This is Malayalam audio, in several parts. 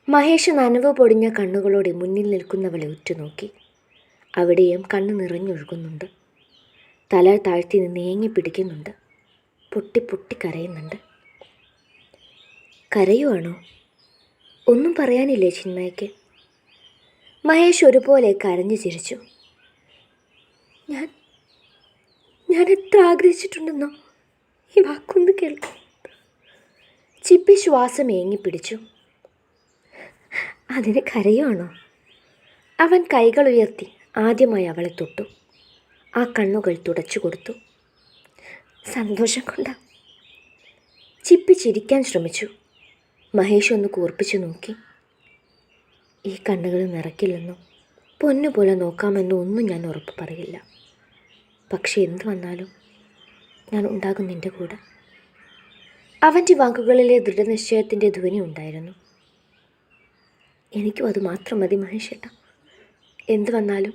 മഹേഷ് നനവ് പൊടിഞ്ഞ കണ്ണുകളോടെ മുന്നിൽ നിൽക്കുന്നവളെ ഉറ്റുനോക്കി. അവിടെയും കണ്ണ് നിറഞ്ഞൊഴുകുന്നുണ്ട്. തല താഴ്ത്തി നിന്ന് ഏങ്ങി പിടിക്കുന്നുണ്ട്. പൊട്ടി പൊട്ടി കരയുന്നുണ്ട്. കരയുവാണോ? ഒന്നും പറയാനില്ലേ ചിന്മയ്ക്ക്? മഹേഷ് ഒരുപോലെ കരഞ്ഞു ചിരിച്ചു. ഞാൻ എത്ര ആഗ്രഹിച്ചിട്ടുണ്ടെന്നോ ഈ വാക്കൊന്ന് കേൾക്കും. ചിപ്പി ശ്വാസം ഏങ്ങിപ്പിടിച്ചു. അതിന് കരയുവാണോ? അവൻ കൈകൾ ഉയർത്തി ആദ്യമായി അവളെ തൊട്ടു. ആ കണ്ണുകൾ തുടച്ചു കൊടുത്തു. സന്തോഷം കൊണ്ടാ. ചിപ്പി ചിരിക്കാൻ ശ്രമിച്ചു. മഹേഷ് ഒന്ന് കൂർപ്പിച്ചു നോക്കി. ഈ കണ്ണുകൾ നിറയ്ക്കില്ലെന്നോ പൊന്നുപോലെ നോക്കാമെന്നോ ഒന്നും ഞാൻ ഉറപ്പ് പറയില്ല. പക്ഷെ എന്തു വന്നാലും ഞാൻ ഉണ്ടാകും നിൻ്റെ കൂടെ. അവൻ്റെ വാക്കുകളിലെ ദൃഢനിശ്ചയത്തിൻ്റെ ധ്വനി ഉണ്ടായിരുന്നു. എനിക്കും അത് മാത്രം മതി മഹേഷേട്ടാ. എന്തു വന്നാലും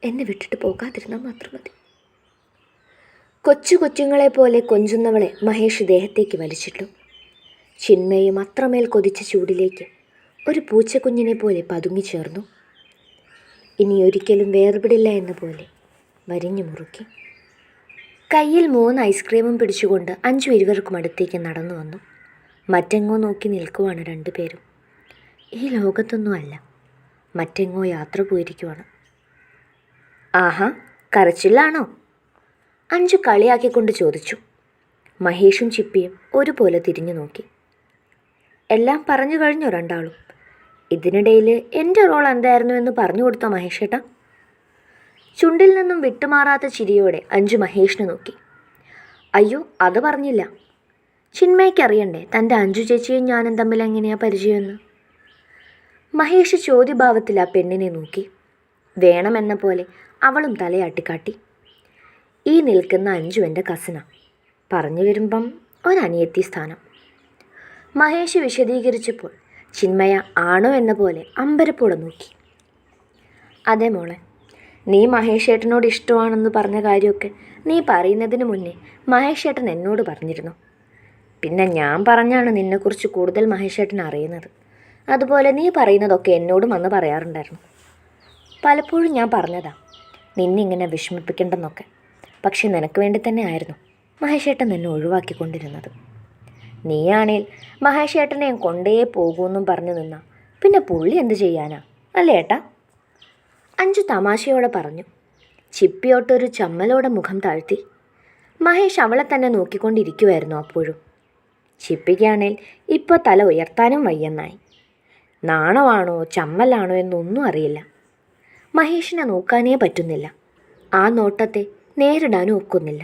എന്നെ വിട്ടിട്ട് പോകാതിരുന്നാൽ മാത്രം മതി. കൊച്ചുങ്ങളെ പോലെ കൊഞ്ചുന്നവളെ മഹേഷ് ദേഹത്തേക്ക് വലിച്ചിട്ടു. ചിന്മയും അത്രമേൽ കൊതിച്ച ചൂടിലേക്ക് ഒരു പൂച്ചക്കുഞ്ഞിനെ പോലെ പതുങ്ങിച്ചേർന്നു. ഇനി ഒരിക്കലും വേർപിടില്ല എന്ന പോലെ വരിഞ്ഞു മുറുക്കി. കയ്യിൽ 3 ഐസ്ക്രീമും പിടിച്ചുകൊണ്ട് അഞ്ചു ഇരുവർക്കും അടുത്തേക്ക് നടന്നു വന്നു. മറ്റെങ്ങോ നോക്കി നിൽക്കുവാണ് രണ്ടുപേരും. ഈ ലോകത്തൊന്നും അല്ല, മറ്റെങ്ങോ യാത്ര പോയിരിക്കുവാണ്. ആഹാ, കരച്ചില്ലാണോ? അഞ്ചു കളിയാക്കിക്കൊണ്ട് ചോദിച്ചു. മഹേഷും ചിപ്പിയും ഒരുപോലെ തിരിഞ്ഞു നോക്കി. എല്ലാം പറഞ്ഞു കഴിഞ്ഞോ രണ്ടാളും? ഇതിനിടയിൽ എൻ്റെ റോൾ എന്തായിരുന്നു എന്ന് പറഞ്ഞു കൊടുത്തോ മഹേഷേട്ടാ? ചുണ്ടിൽ നിന്നും വിട്ടുമാറാത്ത ചിരിയോടെ അഞ്ചു മഹേഷിനെ നോക്കി. അയ്യോ, അത് പറഞ്ഞില്ല. ചിന്മയ്ക്കറിയണ്ടേ തൻ്റെ അഞ്ചു ചേച്ചിയും ഞാനും തമ്മിൽ എങ്ങനെയാ പരിചയമെന്ന്? മഹേഷ് ചോദ്യഭാവത്തിൽ ആ പെണ്ണിനെ നോക്കി. വേണമെന്ന പോലെ അവളും തലയാട്ടിക്കാട്ടി. ഈ നിൽക്കുന്ന അഞ്ചു എൻ്റെ കസിനാ. പറഞ്ഞു വരുമ്പം ഒരനിയത്തി സ്ഥാനം. മഹേഷ് വിശദീകരിച്ചപ്പോൾ ചിന്മയ ആണോ എന്ന പോലെ അമ്പരപ്പോടെ നോക്കി. അതെ മോളെ, നീ മഹേഷ് ഏട്ടനോട് ഇഷ്ടമാണെന്ന് പറഞ്ഞ കാര്യമൊക്കെ നീ പറയുന്നതിന് മുന്നേ മഹേഷ് ഏട്ടൻ എന്നോട് പറഞ്ഞിരുന്നു. പിന്നെ ഞാൻ പറഞ്ഞാണ് നിന്നെക്കുറിച്ച് കൂടുതൽ മഹേഷ് ഏട്ടൻ അറിയുന്നത്. അതുപോലെ നീ പറയുന്നതൊക്കെ എന്നോടും വന്ന് പറയാറുണ്ടായിരുന്നു. പലപ്പോഴും ഞാൻ പറഞ്ഞതാ നിന്നിങ്ങനെ വിഷമിപ്പിക്കേണ്ടെന്നൊക്കെ. പക്ഷെ നിനക്ക് വേണ്ടി തന്നെ ആയിരുന്നു മഹേഷ് ഏട്ടൻ നിന്നെ ഒഴിവാക്കിക്കൊണ്ടിരുന്നത്. നീയാണേൽ മഹേഷ് ഏട്ടനെ കൊണ്ടേ പോകുമെന്നും പറഞ്ഞു നിന്നാ പിന്നെ പുള്ളി എന്ത് ചെയ്യാനാ, അല്ലേ ഏട്ടാ? അഞ്ചു തമാശയോടെ പറഞ്ഞു. ചിപ്പിയോട്ടൊരു ചമ്മലോടെ മുഖം താഴ്ത്തി. മഹേഷ് അവളെ തന്നെ നോക്കിക്കൊണ്ടിരിക്കുമായിരുന്നു അപ്പോഴും. ചിപ്പിക്കാണേൽ ഇപ്പോൾ തല ഉയർത്താനും വയ്യെന്നായി. നാണമാണോ ചമ്മലാണോ എന്നൊന്നും അറിയില്ല. മഹേഷിനെ നോക്കാനേ പറ്റുന്നില്ല. ആ നോട്ടത്തെ നേരിടാനും ഒക്കുന്നില്ല.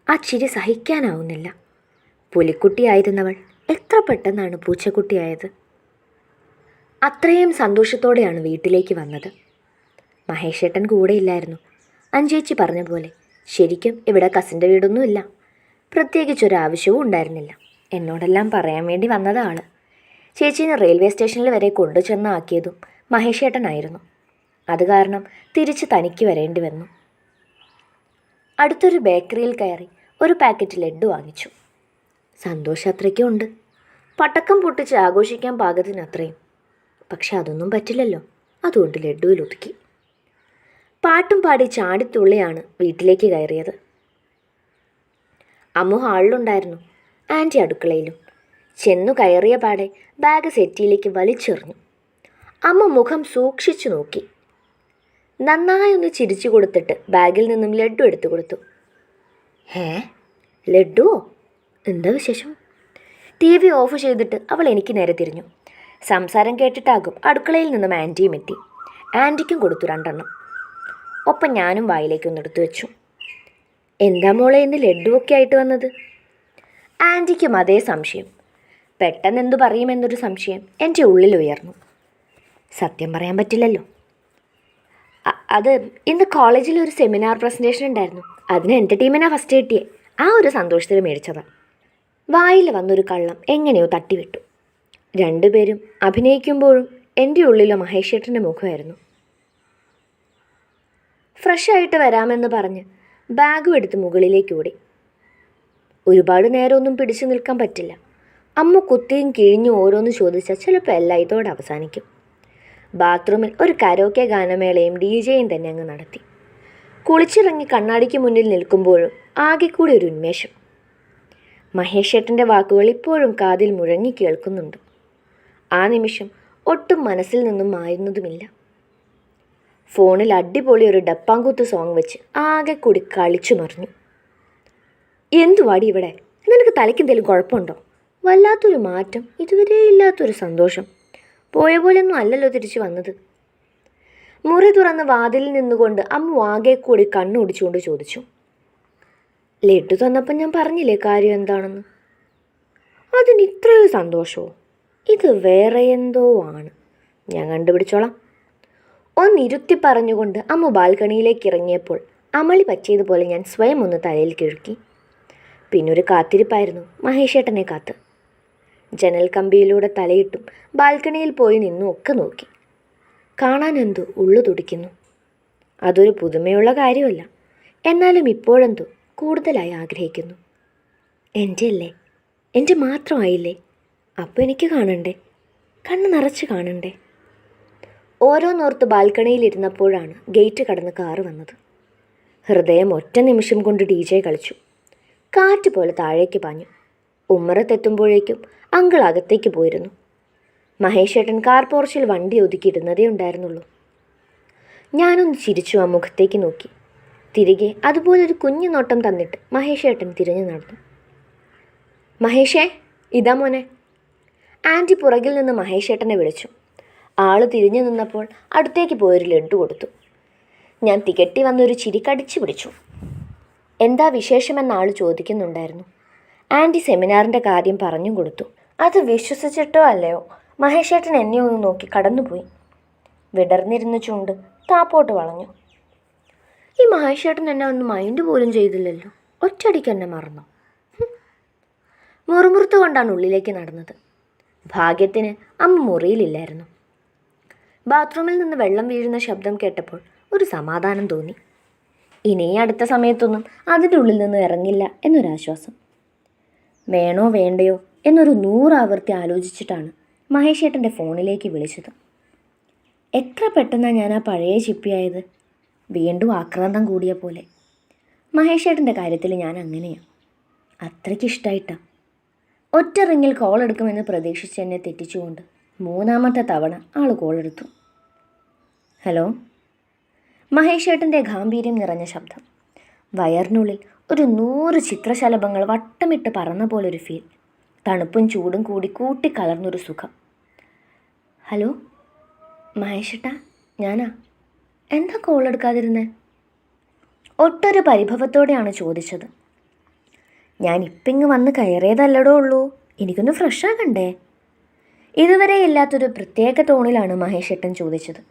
ആ ചിരി സഹിക്കാനാവുന്നില്ല. പുലിക്കുട്ടിയായിരുന്നവൾ എത്ര പെട്ടെന്നാണ് പൂച്ചക്കുട്ടിയായത്. അത്രയും സന്തോഷത്തോടെയാണ് വീട്ടിലേക്ക് വന്നത്. മഹേഷേട്ടൻ കൂടെയില്ലായിരുന്നു. അഞ്ചേച്ചി പറഞ്ഞ പോലെ ശരിക്കും ഇവിടെ കസിൻ്റെ വീടൊന്നുമില്ല. പ്രത്യേകിച്ചൊരാവശ്യവും ഉണ്ടായിരുന്നില്ല. എന്നോടെല്ലാം പറയാൻ വേണ്ടി വന്നതാണ്. ചേച്ചീനെ റെയിൽവേ സ്റ്റേഷനിൽ വരെ കൊണ്ടുചെന്നാക്കിയതും മഹേഷേട്ടനായിരുന്നു. അത് കാരണം തിരിച്ച് തനിക്ക് വരേണ്ടി വന്നു. അടുത്തൊരു ബേക്കറിയിൽ കയറി ഒരു പാക്കറ്റ് ലഡ്ഡു വാങ്ങിച്ചു. സന്തോഷം അത്രയ്ക്കും ഉണ്ട്. പടക്കം പൊട്ടിച്ച് ആഘോഷിക്കാൻ പാകത്തിനത്രയും. പക്ഷെ അതൊന്നും പറ്റില്ലല്ലോ. അതുകൊണ്ട് ലഡ്ഡുവിൽ ഒതുക്കി. പാട്ടും പാടി ചാടിത്തുള്ളിയാണ് വീട്ടിലേക്ക് കയറിയത്. അമ്മു ഹാളിലുണ്ടായിരുന്നു, ആൻറ്റി അടുക്കളയിലും. ചെന്നു കയറിയ പാടെ ബാഗ് സെറ്റിയിലേക്ക് വലിച്ചെറിഞ്ഞു. അമ്മ മുഖം സൂക്ഷിച്ചു നോക്കി. നന്നായി ഒന്ന് ചിരിച്ചു കൊടുത്തിട്ട് ബാഗിൽ നിന്നും ലഡ്ഡു എടുത്തു കൊടുത്തു. ലഡ്ഡുവോ? എന്താ വിശേഷം? TV ഓഫ് ചെയ്തിട്ട് അവൾ എനിക്ക് നേരെ തിരിഞ്ഞു. സംസാരം കേട്ടിട്ടാകും അടുക്കളയിൽ നിന്നും ആൻറ്റിയും എത്തി. ആൻറ്റിക്കും കൊടുത്തു 2 എണ്ണം. ഒപ്പം ഞാനും വായിലേക്കൊന്ന് എടുത്തു വെച്ചു. എന്താ മോളെ ഇന്ന് ലഡ്ഡുവൊക്കെ ആയിട്ട് വന്നത്? ആൻറ്റിക്കും അതേ സംശയം. പെട്ടെന്ന് എന്തു പറയുമെന്നൊരു സംശയം എൻ്റെ ഉള്ളിൽ ഉയർന്നു. സത്യം പറയാൻ പറ്റില്ലല്ലോ. അത് ഇന്ന് കോളേജിൽ ഒരു സെമിനാർ പ്രസൻറ്റേഷൻ ഉണ്ടായിരുന്നു. അതിന് എൻ്റെ ടീമിനാണ് ഫസ്റ്റ് കിട്ടിയേ. ആ ഒരു സന്തോഷത്തിൽ മേടിച്ചതാണ്. വായിൽ വന്നൊരു കള്ളം എങ്ങനെയോ തട്ടിവിട്ടു. രണ്ടുപേരും അഭിനയിക്കുമ്പോഴും എൻ്റെ ഉള്ളിലെ മഹേഷേട്ടൻ്റെ മുഖമായിരുന്നു. ഫ്രഷായിട്ട് വരാമെന്ന് പറഞ്ഞ് ബാഗും എടുത്ത് മുകളിലേക്ക് ഓടി. ഒരുപാട് നേരമൊന്നും പിടിച്ചു നിൽക്കാൻ പറ്റില്ല. അമ്മ കുത്തിയും കിഴിഞ്ഞും ഓരോന്ന് ചോദിച്ചാൽ ചിലപ്പോൾ എല്ലാം ഇതോടെ അവസാനിക്കും. ബാത്റൂമിൽ ഒരു കരോക്കെ ഗാനമേളയും DJയും തന്നെ അങ്ങ് നടത്തി. കുളിച്ചിറങ്ങി കണ്ണാടിക്ക് മുന്നിൽ നിൽക്കുമ്പോഴും ആകെ കൂടി ഒരു ഉന്മേഷം. മഹേഷേട്ടൻ്റെ വാക്കുകൾ ഇപ്പോഴും കാതിൽ മുഴങ്ങി കേൾക്കുന്നുണ്ട്. ആ നിമിഷം ഒട്ടും മനസ്സിൽ നിന്നും മായുന്നതുമില്ല. ഫോണിൽ അടിപൊളി ഒരു ഡപ്പാങ്കൂത്ത് സോങ് വെച്ച് ആകെ കൂടി കളിച്ചു മറിഞ്ഞു. എന്തുവാടി ഇവിടെ? നിനക്ക് തലയ്ക്കെന്തെങ്കിലും കുഴപ്പമുണ്ടോ? വല്ലാത്തൊരു മാറ്റം, ഇതുവരെ ഇല്ലാത്തൊരു സന്തോഷം. പോയ പോലെയൊന്നും അല്ലല്ലോ തിരിച്ചു വന്നത്. മുറി തുറന്ന് വാതിലിൽ നിന്നുകൊണ്ട് അമ്മ ആകെ കൂടി കണ്ണോടിച്ചുകൊണ്ട് ചോദിച്ചു. ലഡ്ഡു തന്നപ്പം ഞാൻ പറഞ്ഞില്ലേ കാര്യം എന്താണെന്ന്. അതിന് ഇത്രയോ സന്തോഷമോ? ഇത് വേറെ എന്തോ ആണ്, ഞാൻ കണ്ടുപിടിച്ചോളാം. ഒന്നിരുത്തി പറഞ്ഞുകൊണ്ട് അമ്മ ബാൽക്കണിയിലേക്ക് ഇറങ്ങിയപ്പോൾ അമളി പറ്റിയതുപോലെ ഞാൻ സ്വയം ഒന്ന് തലയിൽ കിഴുക്കി. പിന്നൊരു കാത്തിരിപ്പായിരുന്നു മഹേഷേട്ടനെ കാത്ത്. ജനൽ കമ്പിയിലൂടെ തലയിട്ടും ബാൽക്കണിയിൽ പോയി നിന്നും ഒക്കെ നോക്കി. കാണാൻ എന്തോ ഉള്ളു തുടിക്കുന്നു. അതൊരു പുതുമയുള്ള കാര്യമല്ല, എന്നാലും ഇപ്പോഴെന്തോ കൂടുതലായി ആഗ്രഹിക്കുന്നു. എൻ്റെ അല്ലേ, എൻ്റെ മാത്രമായില്ലേ? അപ്പോൾ എനിക്ക് കാണണ്ടേ, കണ്ണ് നിറച്ച് കാണണ്ടേ? ഓരോന്നോർത്ത് ബാൽക്കണിയിലിരുന്നപ്പോഴാണ് ഗേറ്റ് കടന്ന് കാറ് വന്നത്. ഹൃദയം ഒറ്റ നിമിഷം കൊണ്ട് DJ കളിച്ചു. കാറ്റ് പോലെ താഴേക്ക് പാഞ്ഞു. ഉമ്മറത്തെത്തുമ്പോഴേക്കും അങ്കിൾ അകത്തേക്ക് പോയിരുന്നു. മഹേഷേട്ടൻ കാർ പോർച്ചിൽ വണ്ടി ഒതുക്കിയിടുന്നതേ ഉണ്ടായിരുന്നുള്ളൂ. ഞാനൊന്ന് ചിരിച്ചു ആ മുഖത്തേക്ക് നോക്കി. തിരികെ അതുപോലൊരു കുഞ്ഞു നോട്ടം തന്നിട്ട് മഹേഷേട്ടൻ തിരിഞ്ഞു നടന്നു. മഹേഷേ, ഇതാ മോനെ. ആൻറ്റി പുറകിൽ നിന്ന് മഹേഷേട്ടനെ വിളിച്ചു. ആള് തിരിഞ്ഞു നിന്നപ്പോൾ അടുത്തേക്ക് പോയൊരു ലഡ്ഡു കൊടുത്തു. ഞാൻ തികട്ടി വന്നൊരു ചിരി കടിച്ചു പിടിച്ചു. എന്താ വിശേഷമെന്ന ആൾ ചോദിക്കുന്നുണ്ടായിരുന്നു. ആൻറ്റി സെമിനാറിൻ്റെ കാര്യം പറഞ്ഞും കൊടുത്തു. അത് വിശ്വസിച്ചിട്ടോ അല്ലയോ മഹേഷേട്ടൻ എന്നെ ഒന്ന് നോക്കി കടന്നുപോയി. വിടർന്നിരുന്ന ചുണ്ട് താപ്പോട്ട് വളഞ്ഞു. ഈ മഹേഷേട്ടൻ എന്നെ ഒന്ന് മൈൻഡ് പോലും ചെയ്തില്ലല്ലോ, ഒറ്റയടിക്ക് എന്നെ മറന്നോ? മുറുമുറുത്തു കൊണ്ടാണ് ഉള്ളിലേക്ക് നടന്നത്. ഭാഗ്യത്തിന് അമ്മ മുറിയിലില്ലായിരുന്നു. ബാത്റൂമിൽ നിന്ന് വെള്ളം വീഴുന്ന ശബ്ദം കേട്ടപ്പോൾ ഒരു സമാധാനം തോന്നി. ഇനി അടുത്ത സമയത്തൊന്നും അതിൻ്റെ ഉള്ളിൽ നിന്ന് ഇറങ്ങില്ല എന്നൊരാശ്വാസം. വേണോ വേണ്ടയോ എന്നൊരു 100 ആവർത്തി ആലോചിച്ചിട്ടാണ് മഹേഷേട്ടൻ്റെ ഫോണിലേക്ക് വിളിച്ചത്. എത്ര പെട്ടെന്നാണ് ഞാൻ ആ പഴയ ചിപ്പിയായത്. വീണ്ടും ആക്രാന്തം കൂടിയ പോലെ. മഹേഷേട്ടൻ്റെ കാര്യത്തിൽ ഞാൻ അങ്ങനെയാണ്, അത്രയ്ക്കിഷ്ടമായിട്ടാണ്. ഒറ്റ റിങ്ങിൽ കോൾ എടുക്കുമെന്ന് പ്രതീക്ഷിച്ച് എന്നെ തെറ്റിച്ചുകൊണ്ട് 3ാമത്തെ തവണ ആൾ കോളെടുത്തു. ഹലോ. മഹേഷേട്ടൻ്റെ ഗാംഭീര്യം നിറഞ്ഞ ശബ്ദം. വയറിനുള്ളിൽ ഒരു 100 ചിത്രശലഭങ്ങൾ വട്ടമിട്ട് പറന്ന പോലൊരു ഫീൽ. തണുപ്പും ചൂടും കൂടി കൂട്ടിക്കലർന്നൊരു സുഖം. ഹലോ മഹേഷേട്ടാ, ഞാനാ. എന്താ കോൾ എടുക്കാതിരുന്നേ? ഒട്ടൊരു പരിഭവത്തോടെയാണ് ചോദിച്ചത്. ഞാൻ ഇപ്പിങ്ങ് വന്ന് കയറിയതല്ലടോ ഉള്ളൂ, എനിക്കൊന്ന് ഫ്രഷാകണ്ടേ? ഇതുവരെ ഇല്ലാത്തൊരു പ്രത്യേക ടോണിലാണ് മഹേഷേട്ടൻ ചോദിച്ചത്.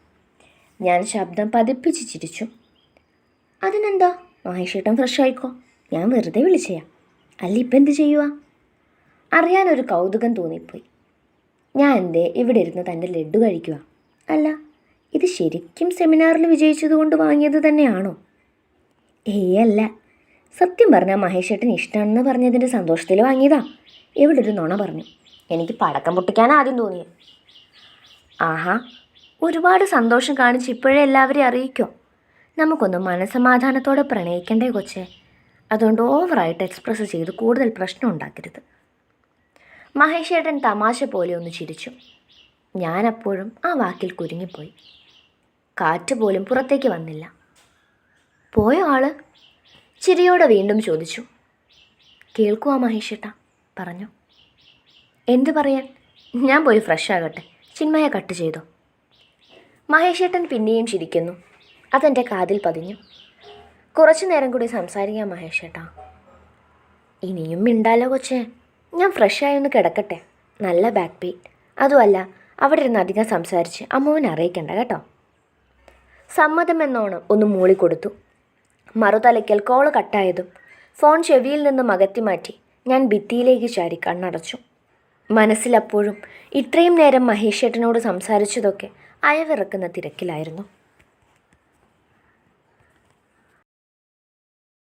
ഞാൻ ശബ്ദം പതിപ്പിച്ച് ചിരിച്ചു. അതിനെന്താ, മഹേഷേട്ടൻ ഫ്രഷായിക്കോ, ഞാൻ വെറുതെ വിളിച്ചയാ. അല്ല ഇപ്പം എന്ത് ചെയ്യുക? അറിയാനൊരു കൗതുകം തോന്നിപ്പോയി. ഞാൻ എന്തേ ഇവിടെ ഇരുന്ന് തൻ്റെ ലഡ്ഡു കഴിക്കുക? അല്ല, ഇത് ശരിക്കും സെമിനാറിൽ വിജയിച്ചതുകൊണ്ട് വാങ്ങിയത് തന്നെയാണോ? അല്ല, സത്യം പറഞ്ഞാൽ മഹേഷേട്ടൻ ഇഷ്ടമാണെന്ന് പറഞ്ഞതിൻ്റെ സന്തോഷത്തിൽ വാങ്ങിയതാ. ഇവിടെ ഒരു നുണ പറഞ്ഞു. എനിക്ക് പടക്കം പൊട്ടിക്കാൻ ആദ്യം തോന്നിയത്. ആഹാ, ഒരുപാട് സന്തോഷം കാണിച്ച് ഇപ്പോഴേ എല്ലാവരെയും അറിയിക്കോ? നമുക്കൊന്ന് മനസ്സമാധാനത്തോടെ പ്രണയിക്കണ്ടേ കൊച്ചേ? അതുകൊണ്ട് ഓവറായിട്ട് എക്സ്പ്രസ് ചെയ്ത് കൂടുതൽ പ്രശ്നം ഉണ്ടാക്കരുത്. മഹേഷേട്ടൻ തമാശ പോലെ ഒന്ന് ചിരിച്ചു. ഞാനപ്പോഴും ആ വാക്കിൽ കുരുങ്ങിപ്പോയി. കാറ്റ് പോലും പുറത്തേക്ക് വന്നില്ല. പോയോ ആള്? ചിരിയോടെ വീണ്ടും ചോദിച്ചു. കേൾക്കുവാ മഹേഷേട്ടാ, പറഞ്ഞു. എന്തു പറയാൻ? ഞാൻ പോയി ഫ്രഷ് ആകട്ടെ. ചിന്മയ കട്ട് ചെയ്തോ? മഹേഷേട്ടൻ പിന്നെയും ചിരിക്കുന്നു. അതെൻ്റെ കാതിൽ പതിഞ്ഞു. കുറച്ചു നേരം കൂടി സംസാരിക്കാം മഹേഷേട്ടാ. ഇനിയും മിണ്ടാലോ കൊച്ചേ. ഞാൻ ഫ്രഷായൊന്ന് കിടക്കട്ടെ. നല്ല ബാക്ക് പെയിൻ. അതുമല്ല, അവിടെ ഇരുന്ന് അധികം സംസാരിച്ച് അമ്മുവിനെ അറിയിക്കണ്ട കേട്ടോ. സമ്മതമെന്നോണം ഒന്ന് മൂളിക്കൊടുത്തു. മറുതലയ്ക്കൽ കോള് കട്ടായതും ഫോൺ ചെവിയിൽ നിന്ന് അകറ്റി മാറ്റി ഞാൻ ഭിത്തിയിലേക്ക് ചാരി കണ്ണടച്ചു. മനസ്സിലപ്പോഴും ഇത്രയും നേരം മഹേഷേട്ടനോട് സംസാരിച്ചതൊക്കെ അയവിറക്കുന്ന തിരക്കിലായിരുന്നു.